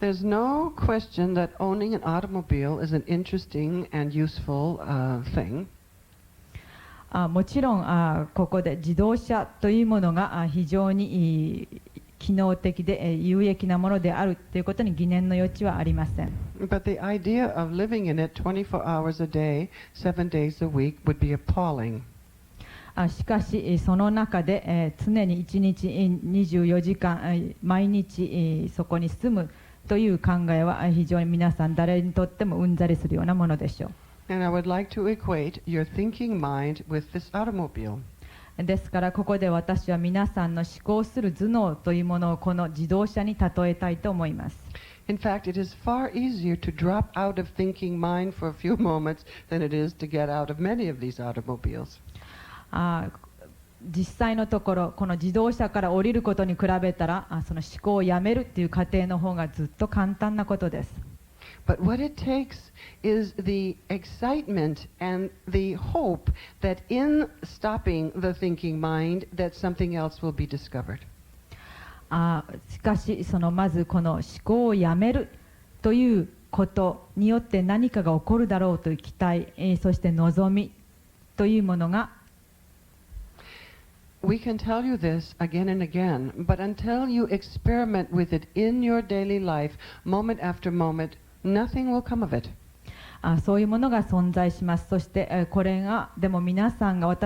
There's no question that owning an automobile is an interesting and useful thing. もちろんここで自動車というものが非常に機能的で有益なものであるということに疑念の余地はありません。But the idea of living in it 24 hours a day, 7 days a week would be appalling. しかしその中で常に1日24時間毎日そこに住むという考えは非常に皆さん誰にとってもうんざりするようなものでしょう。And I would like to equate your thinking mind with this automobile. ですからここで私は皆さんの思考する頭脳というものをこの自動車に例えたいと思います。In fact, it is far easier to drop out of thinking mind for a few moments than it is to get out of many of these automobiles. 実際のところこの自動車から降りることに比べたらその思考をやめるという過程の方がずっと簡単なことです。But what it takes is the excitement and the hope that in stopping the thinking mind that something else will be discovered. しかしまずこの思考をやめるということによって何かが起こるだろうという期待、そして望みというものがWe can tell you this again and again, but until you experiment with it in your daily life, moment after moment, nothing will come of it. そういうものが存在します。そしてこれがでも皆さんが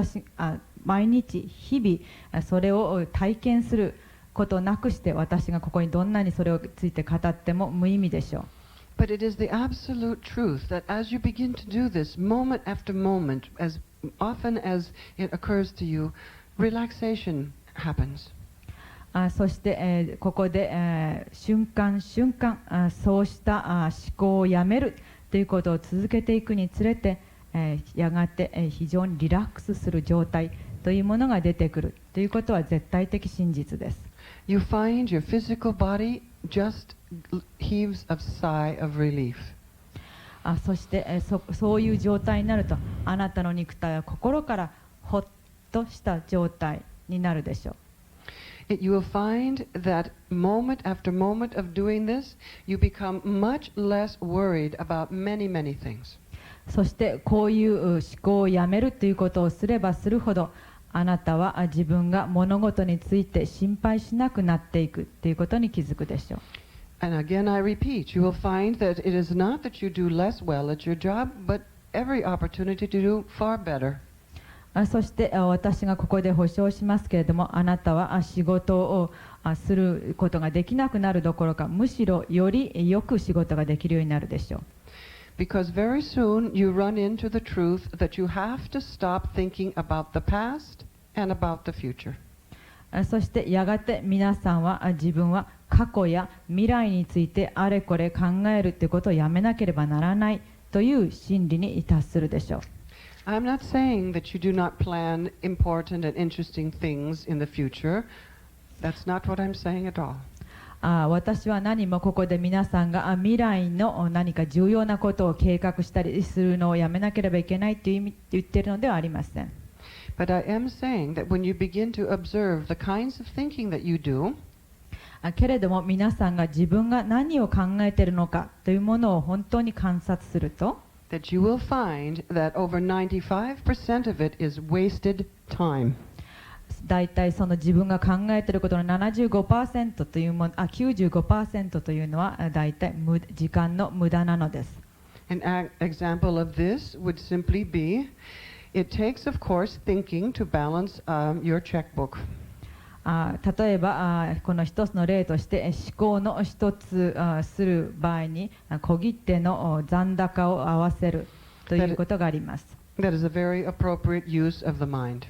毎日日々それを体験することなくして私がここにどんなにそれをついて語っても無意味でしょう。But it is the absolute truth that as you begin to do this moment after moment, as often as it occurs to you, relaxation happens. そして、ここで、瞬間瞬間そうした思考をやめるということを続けていくにつれて、やがて、非常にリラックスする状態というものが出てくるということは絶対的真実です。You find your physical body just heaves a sigh of relief. そして、そういう状態になるとあなたの肉体は心からほっとした状態になるでしょう。You will find that moment after moment of doing this, you become much less worried about many, many things. そしてこういう思考をやめるということをすればするほどあなたは自分が物事について心配しなくなっていくということに気づくでしょう。And again I repeat, you will find that it is not that you do less well at your job, but every opportunity to do far better. そして私がここで保証しますけれども、あなたは仕事をすることができなくなるどころか、むしろよりよく仕事ができるようになるでしょう。Because very soon you run into the truth that you have to stop thinking about the past and about the future. そしてやがて皆さんは自分は過去や未来についてあれこれ考えるということをやめなければならないという真理に達するでしょう。I'm not saying that you do not plan important and interesting things in the future. That's not what I'm saying at all. 私は何もここで皆さんが未来の何か重要なことを計画したりするのをやめなければいけないという意味で言っているのではありません。But I am saying that when you begin to observe the kinds of thinking that you do, けれども皆さんが自分が何を考えているのかというものを本当に観察すると、that you will find that over 95% of it is wasted time. だいたいその自分が考えていることの 75% というもの、95% というのはだいたい時間の無駄なのです。An example of this would simply be, it takes, of course, thinking to balance your checkbook. 例えばこの一つの例として思考の一つする場合に小切手の残高を合わせるということがあります。That is a very appropriate use of the mind.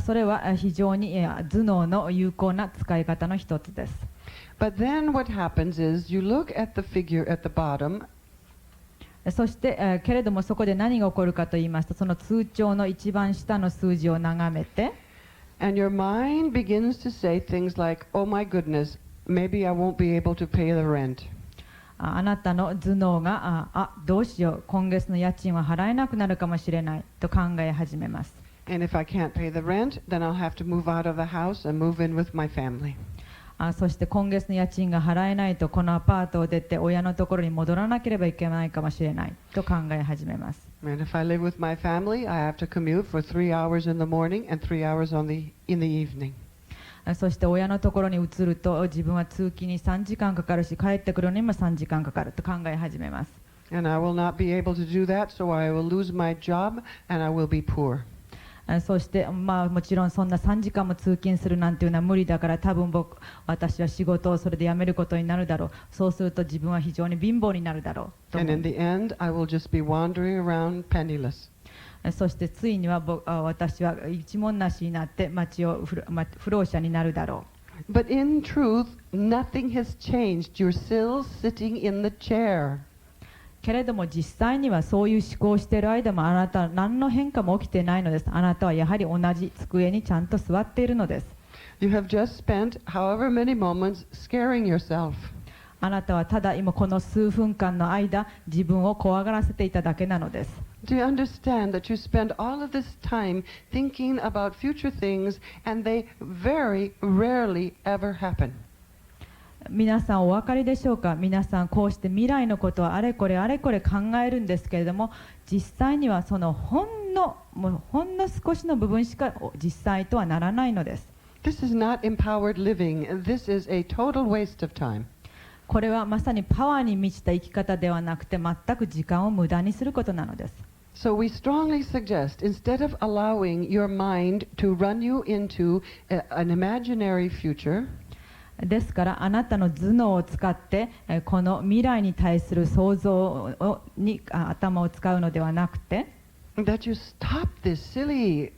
それは非常に頭脳の有効な使い方の一つです。But then what happens is you look at the figure at the bottom. そしてけれどもそこで何が起こるかと言いますと、その通帳の一番下の数字を眺めて、And your mind begins to say things like, oh my goodness, maybe I won't be able to pay the rent. あなたの頭脳がどうしよう、今月の家賃は払えなくなるかもしれないと考え始めます。And if I can't pay the rent, then I'll have to move out of the house and move in with my family. そして今月の家賃が払えないとこのアパートを出て親のところに戻らなければいけないかもしれないと考え始めます。And if I live with my family, I have to commute for 3 hours in the morning and 3 hours in the evening. そして親のところに移ると自分は通勤に3時間かかるし帰ってくるのにも3時間かかると考え始めます。And I will not be able to do that, so I will lose my job and I will be poor. そして、もちろんそんな3時間も通勤するなんていうのは無理だから多分私は仕事をそれで辞めることになるだろう。そうすると自分は非常に貧乏になるだろうと思う。 And in the end, I will just be wandering around penniless. そしてついには私は一文なしになって不老者になるだろう。But in truth, nothing has changed. You're still sitting in the chair. けれども実際にはそういう思考をしている間もあなたは何の変化も起きていないのです。あなたはやはり同じ机にちゃんと座っているのです。You have just spent however many moments scaring yourself. あなたはただ今この数分間の間自分を怖がらせていただけなのです。Do you understand that you spend all of this time thinking about future things and they very rarely ever happen? 皆さんお分かりでしょうか。皆さんこうして未来のことをあれこれ考えるんですけれども、実際にはそのほんの少しの部分しか実際とはならないのです。This is not empowered living. This is a total waste of time. これはまさにパワーに満ちた生き方ではなくて全く時間を無駄にすることなのです。So we strongly suggest, instead of allowing your mind to run you into an imaginary future, ですからあなたの頭脳を使ってこの未来に対する想像に頭を使うのではなくて、 that you stop this silly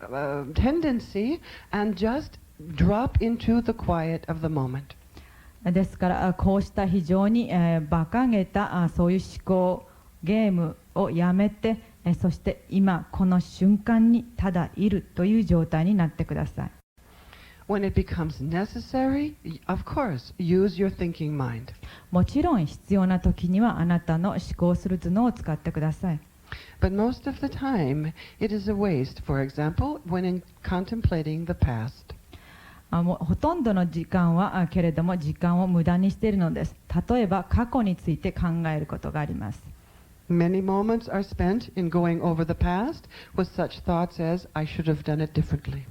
tendency and just drop into the quiet of the moment. ですからこうした非常に馬鹿げたそういう思考ゲームをやめて、そして今この瞬間にただいるという状態になってください。When it becomes necessary, of course, use your thinking mind. もちろん必要な時にはあなたの思考する頭脳を使ってください。But most of the time, it is a waste. For example, when contemplating the past. ほとんどの時間はけれども時間を無駄にしているのです。例えば過去について考えることがあります。Many moments are spent in going over the past with such thoughts as, I should have done it differently.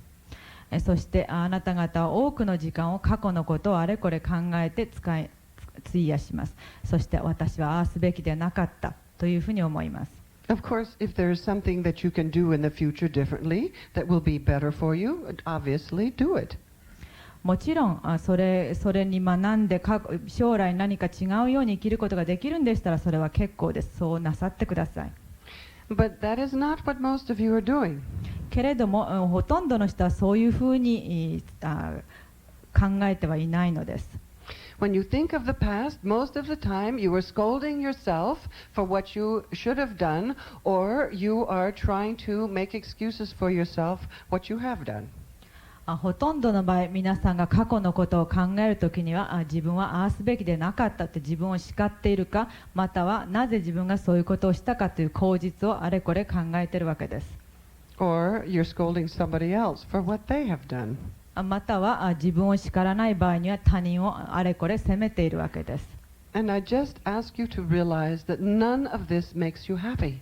そしてあなた方は多くの時間を過去のことをあれこれ考えて費やします。そして私はああすべきではなかったというふうに思います。Of course, if there is something that you can do in the future differently that will be better for you, obviously do it. もちろんそれに学んで将来何か違うように生きることができるんでしたらそれは結構です。そうなさってください。But that is not what most of you are doing. けれどもほとんどの人はそういうふうに考えてはいないのです。When you think of the past, most of the time you are scolding yourself for what you should have done, or you are trying to make excuses for yourself what you have done. ほとんどの場合皆さんが過去のことを考えるときには自分はああすべきでなかったって自分を叱っているか、またはなぜ自分がそういうことをしたかという口実をあれこれ考えているわけです。Or you're scolding somebody else for what they have done. または自分を叱らない場合には他人をあれこれ責めているわけです。And I just ask you to realize that none of this makes you happy.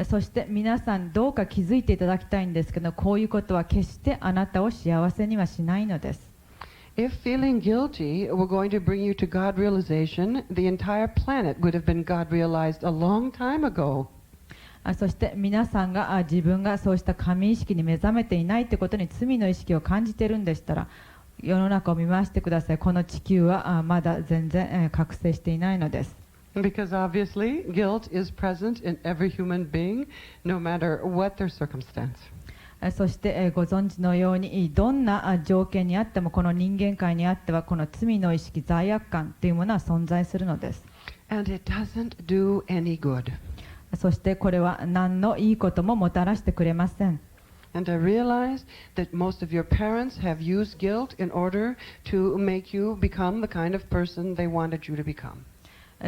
そして皆さんどうか気づいていただきたいんですけど、こういうことは決してあなたを幸せにはしないのです。If feeling guilty were going to bring you to God realization, the entire planet would have been God realized a long time ago. そして皆さんが自分がそうした神意識に目覚めていないということに罪の意識を感じているんでしたら、世の中を見回してください。この地球はまだ全然覚醒していないのです。Because obviously, guilt is present in every human being, no matter what their circumstance. そしてご存知のようにどんな条件にあってもこの人間界にあってはこの罪の意識、罪悪感というものは存在するのです。And it doesn't do any good. そしてこれは何のいいことももたらしてくれません。And I realize that most of your parents have used guilt in order to make you become the kind of person they wanted you to become.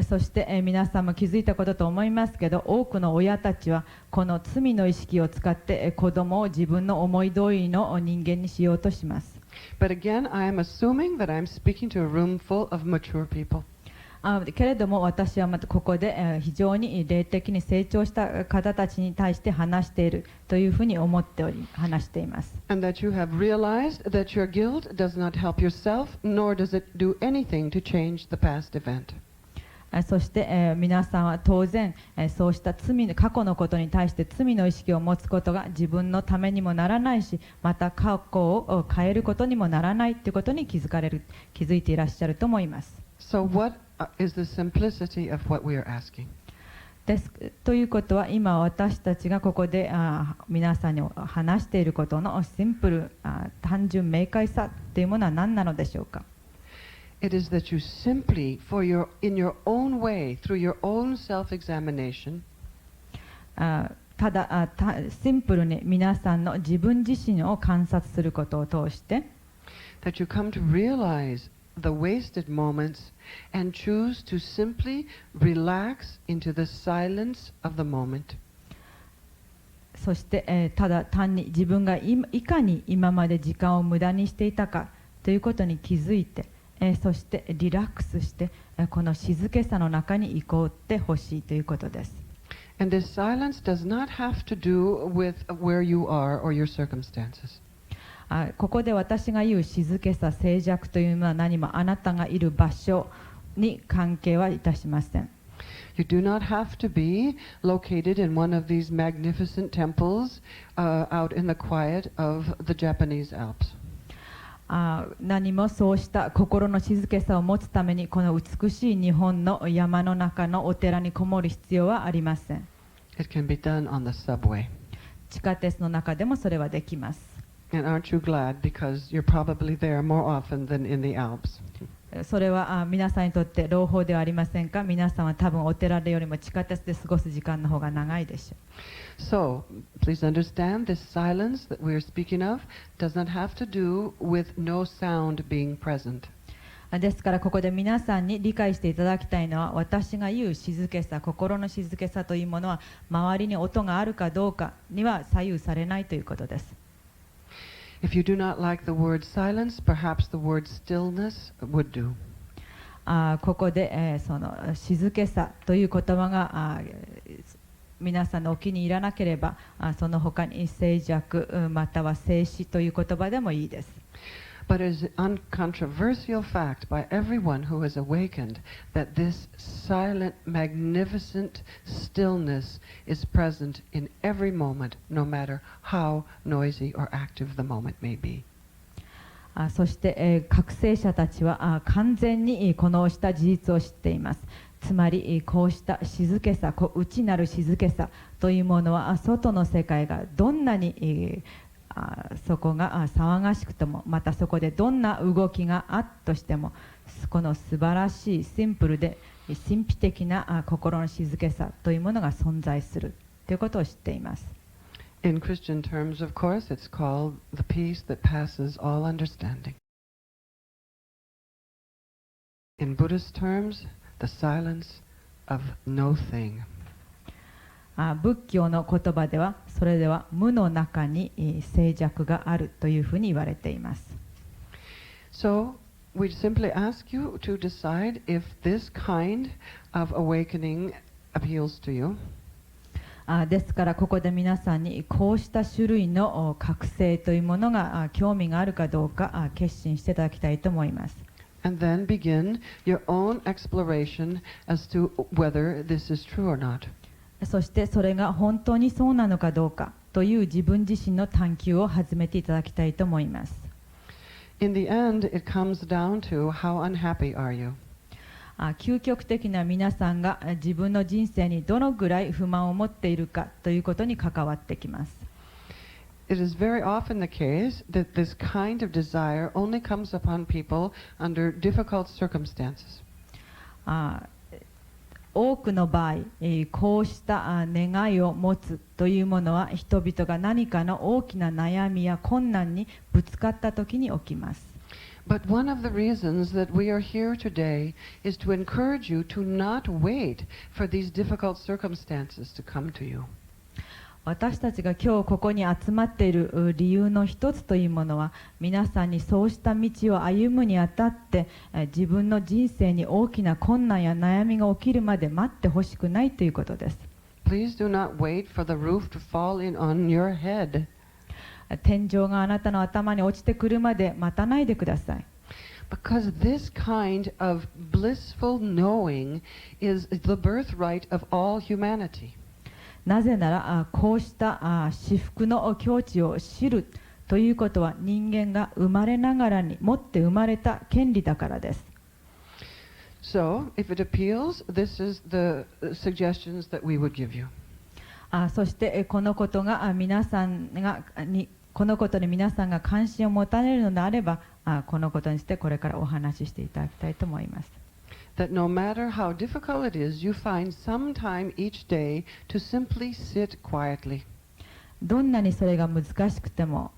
そして皆さんも気づいたことと思いますけど、多くの親たちはこの罪の意識を使って子供を自分の思い通りの人間にしようとします。But again, I am assuming that I'm speaking to a room full of mature people. けれども私はまたここで非常に霊的に成長した方たちに対して話しているというふうに思っており話しています。And that you have realized that your guilt does not help yourself, nor does it do anything to change the past event. そして、皆さんは当然、そうした過去のことに対して罪の意識を持つことが自分のためにもならないし、また過去を変えることにもならないということに気づいていらっしゃると思います。So what is the simplicity of what we are asking? ということは今私たちがここで皆さんに話していることのシンプル単純明快さというものは何なのでしょうか。It is that you simply, in your own way, through your own self-examination, ただシンプルに皆さんの自分自身を観察することを通して、that you come to realize the wasted moments and choose to simply relax into the silence of the moment. そして、ただ単に自分がいかに今まで時間を無駄にしていたかということに気づいて、そしてリラックスして、この静けさの中に行こうってほしいということです。And this silence does not have to do with where you are or your circumstances. ここで私が言う静けさ、静寂というのは何もあなたがいる場所に関係はいたしません。You do not have to be located in one of these magnificent temples out in the quiet of the Japanese Alps. 何もそうした心の静けさを持つためにこの美しい日本の山の中のお寺にこもる必要はありません。It can be done on the subway. 地下鉄の中でもそれはできます。And aren't you glad because you're probably there more often than in the Alps? それは皆さんにとって朗報ではありませんか。皆さんは多分お寺でよりも地下鉄で過ごす時間の方が長いでしょう。So, please understand this silence that we are speaking of does not have to do with no sound being present. ですからここで皆さんに理解していただきたいのは、私が言う静けさ、心の静けさというものは周りに音があるかどうかには左右されないということです。If you do not like the word silence, perhaps the word stillness would do. ここで、その静けさという言葉が皆さんのお気に入らなければ、その他に静寂または静止という言葉でもいいです。But it is an uncontroversial fact by everyone who has awakened that this silent, magnificent stillness is present in every moment, no matter how noisy or active the moment may be. そして、覚醒者たちは完全にこのした事実を知っています。つまりこうした静けさ、内なる静けさというものは外の世界がどんなにそこが騒がしくとも、またそこでどんな動きがあったとしても、この素晴らしいシンプルで神秘的な心の静けさというものが存在するということを知っています。In Christian terms, of course, it's called the peace that passes all understanding. In Buddhist terms, the silence of no thing. 仏教の言葉ではそれでは無の中に静寂があるというふうに言われています。So we simply ask you to decide if this kind of awakening appeals to you. ですからここで皆さんにこうした種類の覚醒というものが興味があるかどうか決心していただきたいと思います。And then begin your own exploration as to whether this is true or not. そしてそれが本当にそうなのかどうかという自分自身の探求を始めていただきたいと思います。In the end, it comes down to how unhappy are you? 究極的な皆さんが自分の人生にどのぐらい不満を持っているかということに関わってきます。It is very often the case that this kind of desire only comes upon people under difficult circumstances. 多くの場合、こうした願いを持つというものは人々が何かの大きな悩みや困難にぶつかったときに起きます。But one of the reasons that we are here today is to encourage you to not wait for these difficult circumstances to come to you. 私たちが今日ここに集まっている理由の一つというものは、皆さんにそうした道を歩むにあたって自分の人生に大きな困難や悩みが起きるまで待ってほしくないということです。Please do not wait for the roof to fall in on your head. 天井があなたの頭に落ちてくるまで待たないでください。Because this kind of blissful knowing is the birthright of all humanity. なぜならこうした至福の境地を知るということは、人間が生まれながらに持って生まれた権利だからです。So, if it appeals, this is the suggestions that we would give you. そしてこのことがこのことに皆さんが関心を持たれるのであれば、このことにしてこれからお話ししていただきたいと思います。That no matter how difficult it is, you find some time each day to simply sit quietly. どんなにそれが難しくても、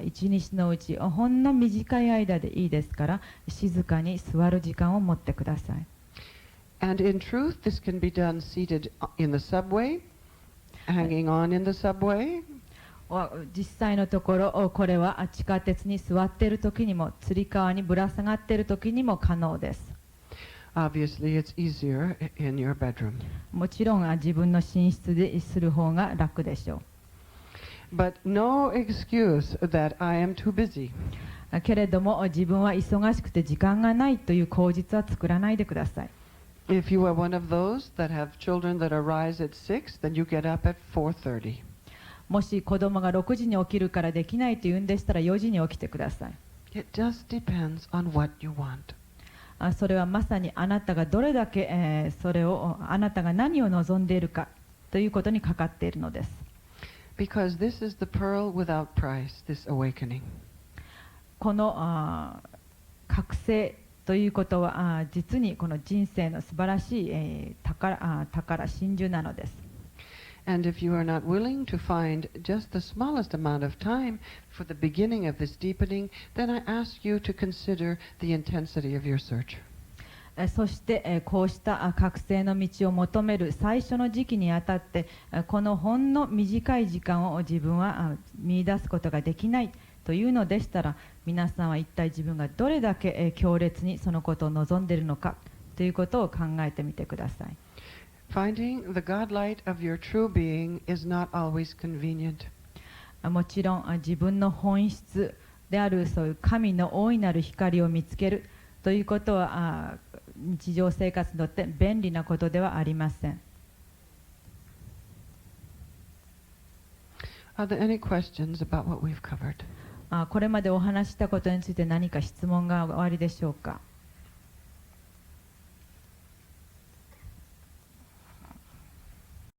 一日のうちほんの短い間でいいですから、静かに座る時間を持ってください。And in truth, this can be done seated in the subway, hanging on in the subway. 実際のところ、これは地下鉄に座っている時にも、つり革にぶら下がっている時にも可能です。Obviously, it's easier in your bedroom. もちろん自分の寝室でする方が楽でしょう。But no excuse that I am too busy. けれども、自分は忙しくて時間がないという口実は作らないでください。If you are one of those that have children that arise at 6, then you get up at 4:30. もし子供が6時に起きるからできないというんでしたら、4時に起きてください。It just depends on what you want. それはまさにあなたがどれだけ、あなたが何を望んでいるかということにかかっているのです。Because this is the pearl without price, this awakening. この覚醒ということは、実にこの人生の素晴らしい、宝、真珠なのです。And if you are not willing to find just the smallest amount of time for the beginning of this deepening, then I ask you to consider the intensity of your search. そしてこうした覚醒の道を求める最初の時期にあたって、このほんの短い時間を自分は見出すことができないというのでしたら、皆さんは一体自分がどれだけ強烈にそのことを望んでいるのかということを考えてみてください。Finding the God light of your true being is not always convenient. もちろん自分の本質であるそういう神の大いなる光を見つけるということは、日常生活にとって便利なことではありません。Are there any questions about what we've covered? これまでお話ししたことについて何か質問がおありでしょうか。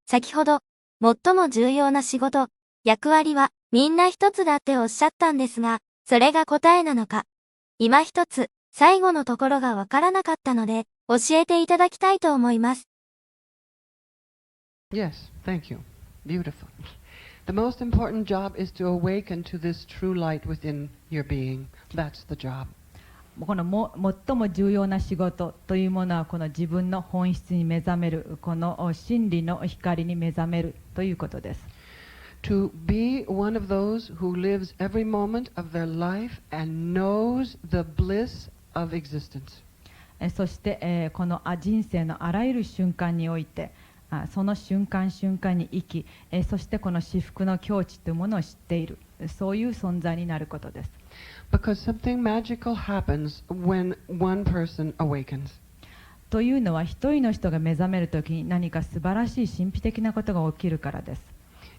先ほど、最も重要な仕事、役割はみんな一つだっておっしゃったんですが、それが答えなのか。今一つ、最後のところがわからなかったので、教えていただきたいと思います。Yes, thank you. Beautiful. The most important job is to awaken to this true light within your being. That's the job. この最も重要な仕事というものは、この自分の本質に目覚める、この真理の光に目覚めるということです。To be one of those who lives every moment of their life and knows the bliss of existence. そして、この人生のあらゆる瞬間において、その瞬間瞬間に生き、そしてこの至福の境地というものを知っている、そういう存在になることです。Because something magical happens when one person awakens. というのは、一人の人が目覚めるときに何か素晴らしい神秘的なことが起きるからです。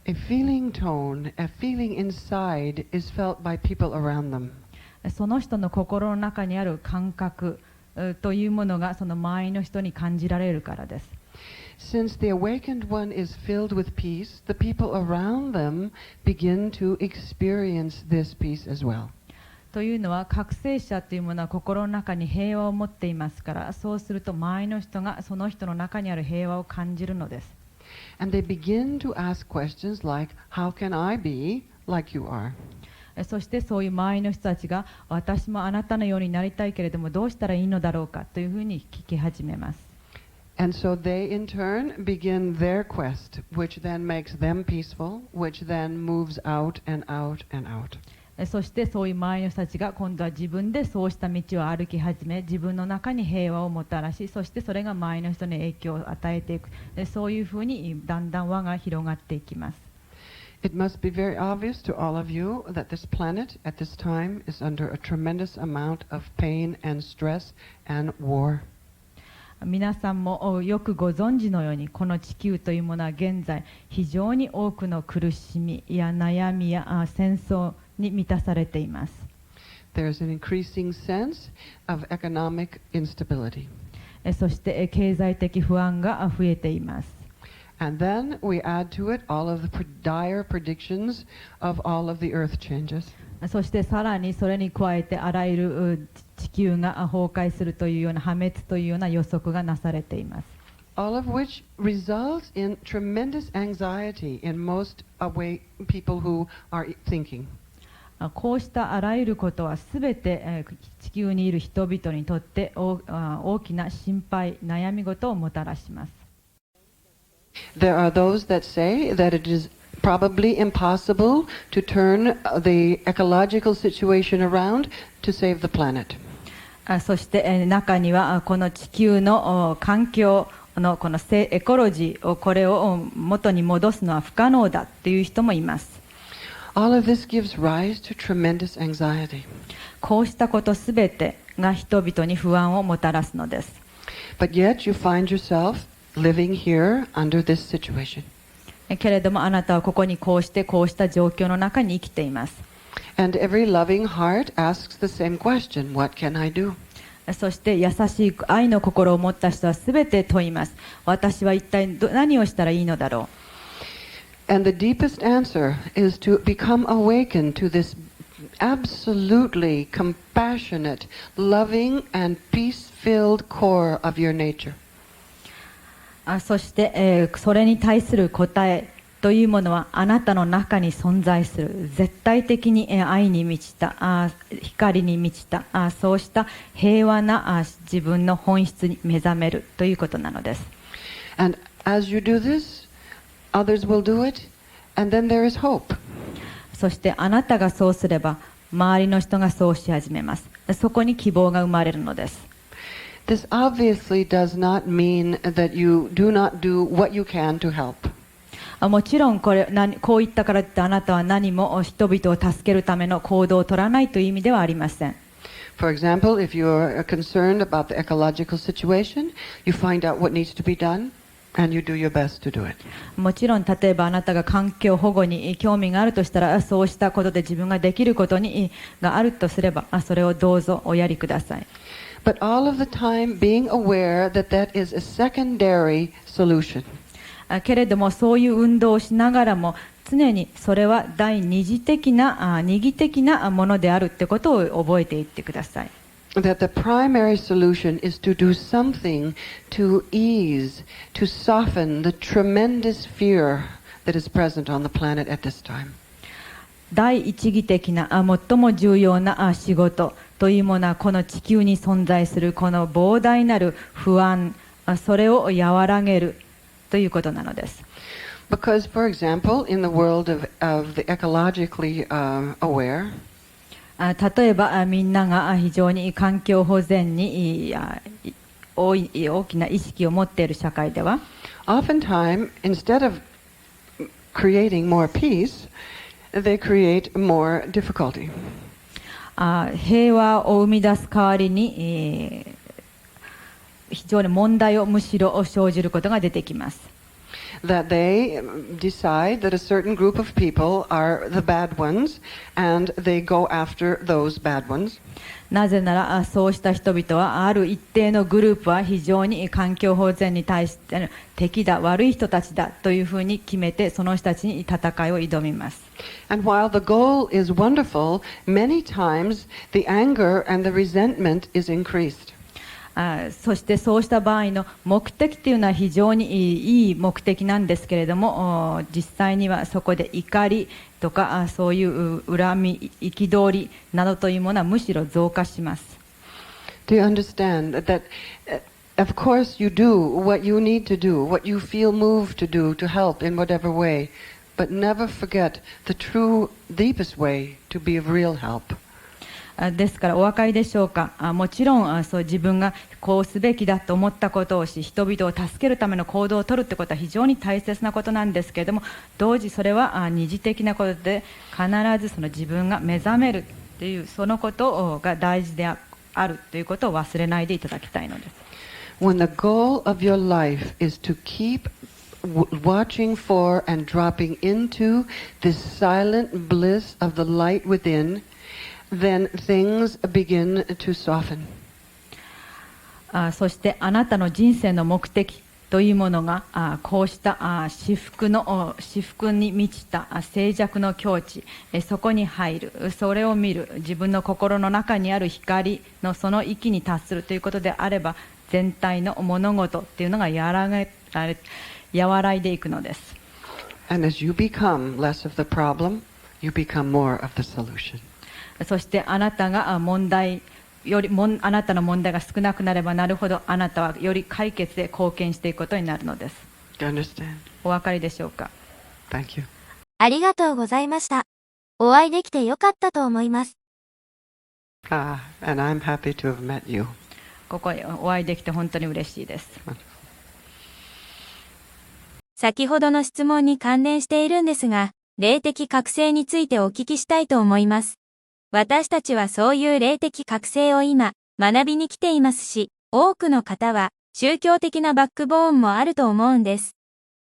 A feeling tone, a feeling inside is felt by people around them. その人の心の中にある感覚というものがその周りの人に感じられるからです。Since the awakened one is filled with peace, the people around them begin to experience this peace as well. というのは、覚醒者というものは心の中に平和を持っていますから、そうすると周りの人がその人の中にある平和を感じるのです。And they begin to ask questions like, How can I be like you are? そしてそういう周りの人たちが、私もあなたのようになりたいけれどもどうしたらいいのだろうかというふうに聞き始めます。And so they in turn begin their quest, which then makes them peaceful, which then moves out and out and out. そしてそういう周りの人たちが今度は自分でそうした道を歩き始め、自分の中に平和をもたらし、そしてそれが周りの人に影響を与えていく。そういうふうにだんだん輪が広がっていきます。It must be very obvious to all of you that this planet at this time is under a tremendous amount of pain and stress and war. 皆さんもよくご存知のように、この地球というものは現在非常に多くの苦しみや悩みや戦争に満たされています。There is an increasing sense of economic instability. そして経済的不安が増えています。And then we add to it all of the dire predictions of all of the earth changes. そしてさらにそれに加えてあらゆる地球が崩壊するというような破滅というような予測がなされています。All of which results in tremendous anxiety in most people who are thinking. こうしたあらゆることはすべて地球にいる人々にとって大きな心配、悩み事をもたらします。There are those that say that it is probably impossible to turn the ecological situation around to save the planet. そして中にはこの地球の環境のこのエコロジーをこれを元に戻すのは不可能だという人もいます。All of this gives rise to tremendous anxiety. こうしたことすべてが人々に不安をもたらすのです。But yet you find yourself living here under this situation. けれどもあなたはここにこうした状況の中に生きています。And every loving heart asks the same question, what can I do? そして優しい愛の心を持った人はすべて問います。私は一体何をしたらいいのだろう。And the deepest answer is to become awakened to this absolutely compassionate, loving, and peace-filled core of your nature. そして、それに対する答えというものはあなたの中に存在する絶対的に、愛に満ちた光に満ちたそうした平和な自分の本質に目覚めるということなのです。And as you do this, others will do it, and then there is hope. そしてあなたがそうすれば周りの人がそうし始めます。そこに希望が生まれるのです。This obviously does not mean that you do not do what you can to help. もちろんこういったからってあなたは何も人々を助けるための行動を取らないという意味ではありません。For example, if you are concerned about the ecological situation, you find out what needs to be done, and you do your best to do it. もちろん例えばあなたが環境保護に興味があるとしたら、そうしたことで自分ができることがあるとすれば、それをどうぞおやりください。But all of the time being aware that that is a secondary solution. けれどもそういう運動をしながらも常にそれは第二義的なものであるということを覚えていってください。That the primary solution is to do something to ease, to soften the tremendous fear that is present on the planet at this time. 第一義的な最も重要な仕事というものはこの地球に存在するこの膨大なる不安、それを和らげるということなのです。Because, for example, in the world of the ecologically aware, 例えばみんなが非常に環境保全に大きな意識を持っている社会では、oftentimes, instead of creating more peace, they create more difficulty. 平和を生み出す代わりに、非常に問題をむしろ生じることが出てきます。That they decide that a certain group of people are the bad ones, and they go after those bad ones. なぜならそうした人々はある一定のグループは非常に環境保全に対して敵だ、悪い人たちだというふうに決めてその人たちに戦いを挑みます。And while the goal is wonderful, many times the anger and the resentment is increased. そしてそうした場合の目的というのは非常にいい目的なんですけれども、実際にはそこで怒りとかそういう恨み、憤りなどというものはむしろ増加します。Do you understand that Of course, you do what you need to do, what you feel moved to do to help in whatever way, but never forget the true, deepest way to be of real help. ですからお分かりでしょうか。もちろんそう自分がこうすべきだと思ったことをし、人々を助けるための行動を取るってことは非常に大切なことなんですけれども、同時それは二次的なことで、必ずその自分が目覚めるというそのことが大事であるということを忘れないでいただきたいのです。When the goal of your life is to keep watching for and dropping into this silent bliss of the light within, then things begin to soften. そしてあなたの人生の目的というものがこうした至福に満ちた静寂の境地、そこに入る、それを見る、自分の心の中にある光のその域に達するということであれば、全体の物事っていうのが和らいでいくのです。And as you become less of the problem, you become more of the solution. そしてあなたがあなたの問題が少なくなればなるほど、あなたはより解決で貢献していくことになるのです。お分かりでしょうか。Thank you. ありがとうございました。お会いできてよかったと思います。And I'm happy to have met you. ここにお会いできて本当に嬉しいです。先ほどの質問に関連しているんですが、霊的覚醒についてお聞きしたいと思います。私たちはそういう霊的覚醒を今、学びに来ていますし、多くの方は宗教的なバックボーンもあると思うんです。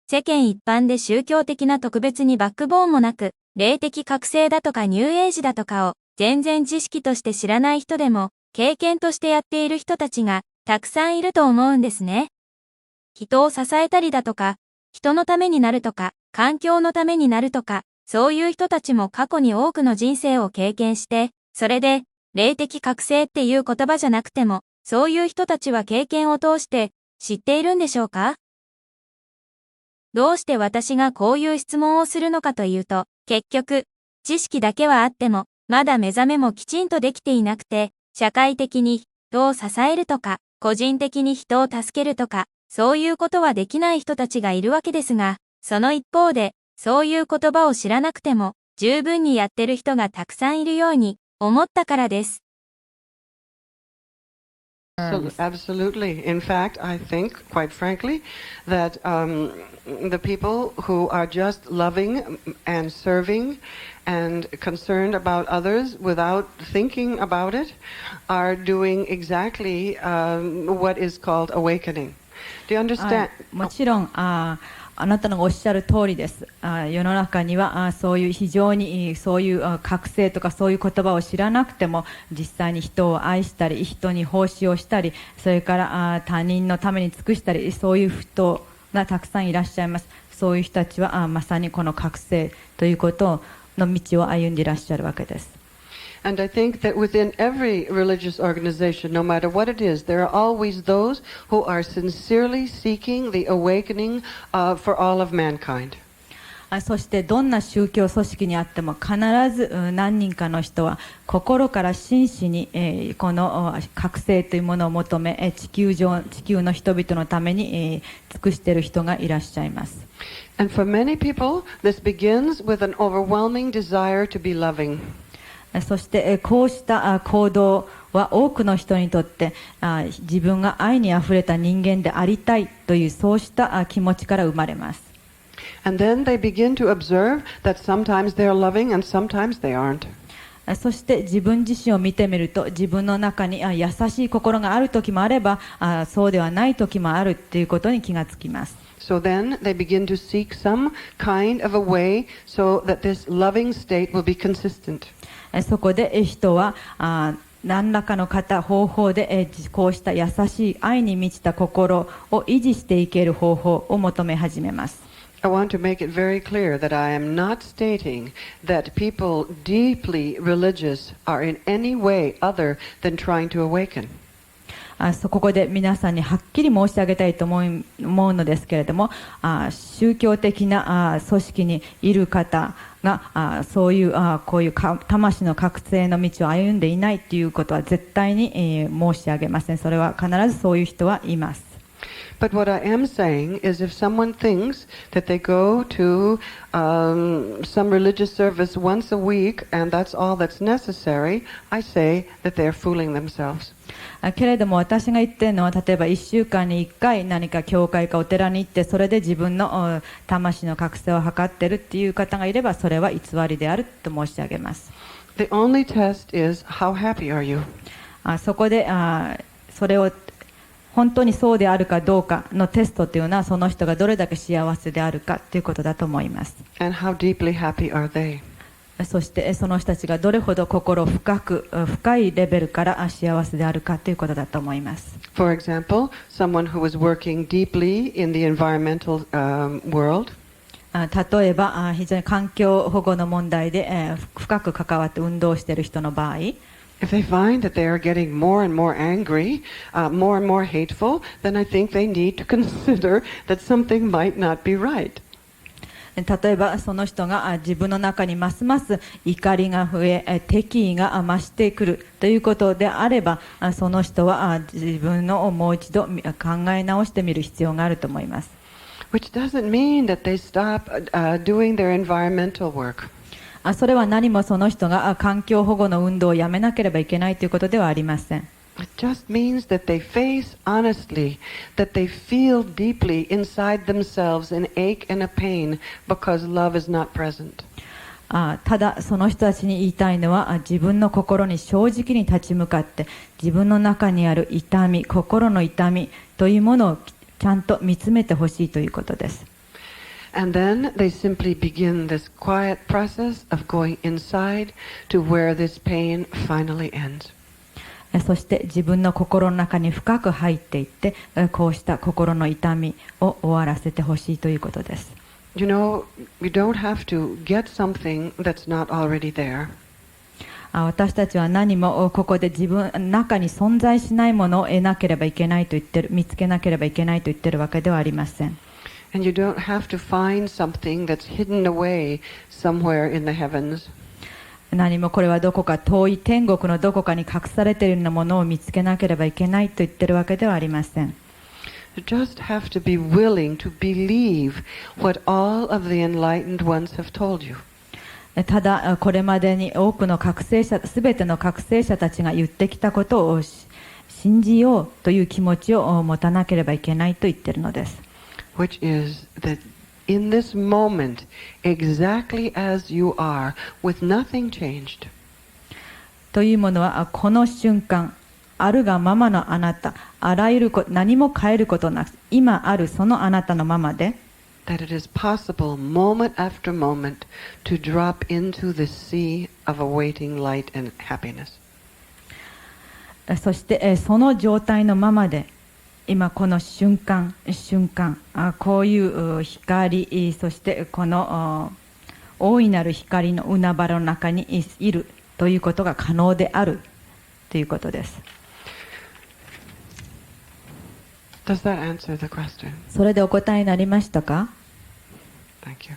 世間一般で宗教的な特別にバックボーンもなく、霊的覚醒だとかニューエイジだとかを全然知識として知らない人でも、経験としてやっている人たちがたくさんいると思うんですね。人を支えたりだとか、人のためになるとか、環境のためになるとか、そういう人たちも過去に多くの人生を経験して、それで、霊的覚醒っていう言葉じゃなくても、そういう人たちは経験を通して知っているんでしょうか？どうして私がこういう質問をするのかというと、結局、知識だけはあっても、まだ目覚めもきちんとできていなくて、社会的に人を支えるとか、個人的に人を助けるとか、そういうことはできない人たちがいるわけですが、その一方で、そういう言葉を知らなくても、十分にやってる人がたくさんいるように思ったからです。So, absolutely. In fact, I think, quite frankly, that the people who are just loving and serving and concerned about others without thinking about it are doing exactly what is called awakening. Do you understand? もちろんあなたのおっしゃる通りです。世の中にはそういう非常にそういう覚醒とかそういう言葉を知らなくても実際に人を愛したり人に奉仕をしたりそれから他人のために尽くしたりそういう人がたくさんいらっしゃいます。そういう人たちはまさにこの覚醒ということの道を歩んでいらっしゃるわけです。And I think that within every religious organization, no matter what it is, there are always those who are sincerely seeking the awakening for all of mankind. そしてどんな宗教組織にあっても必ず何人かの人は心から真摯にこの覚醒というものを求め地球の人々のために尽くしている人がいらっしゃいます。And for many people, this begins with an overwhelming desire to be loving. そしてこうした行動は多くの人にとって自分が愛にあふれた人間でありたいというそうした気持ちから生まれます。And then they begin to observe that sometimes they are loving and sometimes they aren't. そして自分自身を見てみると自分の中に優しい心がある時もあればそうではない時もあるということに気がつきます。So then they begin to seek some kind of a way so that this loving state will be consistent. そこで人は何らかの方法でこうした優しい愛に満ちた心を維持していける方法を求め始めます。I want to make it very clear that I am not stating that people deeply religious are in any way other than trying to awaken. ここで皆さんにはっきり申し上げたいと思うのですけれども宗教的な組織にいる方がそういうこういう魂の覚醒の道を歩んでいないということは絶対に、申し上げません。それは必ずそういう人はいます。But what I am saying is if someone thinks that they go to some religious service once a week and that's all that's necessary, I say that they're fooling themselves. けれども私が言っているのは、例えば1週間に1回何か教会かお寺に行ってそれで自分の魂の覚醒を図っているっていう方がいれば、それは偽りであると申し上げます。The only test is how happy are you? そこでそれを本当にそうであるかどうかのテストというのは、その人がどれだけ幸せであるかということだと思います。And how deeply happy are they? そしてその人たちがどれほど深いレベルから幸せであるかということだと思います。For example, someone who is working deeply in the environmental world. 例えば非常に環境保護の問題で深く関わって運動している人の場合、If they find that they are getting more and more angry, more and more hateful, then I think they need to consider that something might not be right. 例えばその人が自分の中にますます怒りが増え、敵意が増してくるということであれば、その人は自分のもう一度考え直してみる必要があると思います。Which doesn't mean that they stop doing their environmental work. それは何もその人が環境保護の運動をやめなければいけないということではありません。It just means that they face honestly, that they feel deeply inside themselves an ache and a pain because love is not present. ただその人たちに言いたいのは、自分の心に正直に立ち向かって自分の中にある痛み、心の痛みというものをちゃんと見つめてほしいということです。And then they simply begin this quiet process of going inside to where this pain finally ends. そして自分の心の中に深く入っていって、こうした心の痛みを終わらせてほしいということです。You know, you don't have to get something that's not already there. 私たちは何もここで自分の中に存在しないものを得なければいけないと言ってる、見つけなければいけないと言ってるわけではありません。And you don't have to find something that's hidden away somewhere in the heavens. 何もこれはどこか遠い天国のどこかに隠されているようなものを見つけなければいけないと言ってるわけではありません。You just have to be willing to believe what all of the enlightened ones have told you. ただこれまでに多くの覚醒者、すべての覚醒者たちが言ってきたことを信じようという気持ちを持たなければいけないと言っているのです。Which is that in this moment, exactly as you are, with nothing changed. というものは、この瞬間、あるがままのあなた、あらゆること、何も変えることなく、今あるそのあなたのままで、That it is possible, moment after moment, to drop into the sea of awaiting light and happiness. そしてその状態のままで、今この瞬間、こういう光、そしてこの大いなる光の海原の中にいるということが可能であるということです。Does that answer the question? それでお答えになりましたか？ Thank you.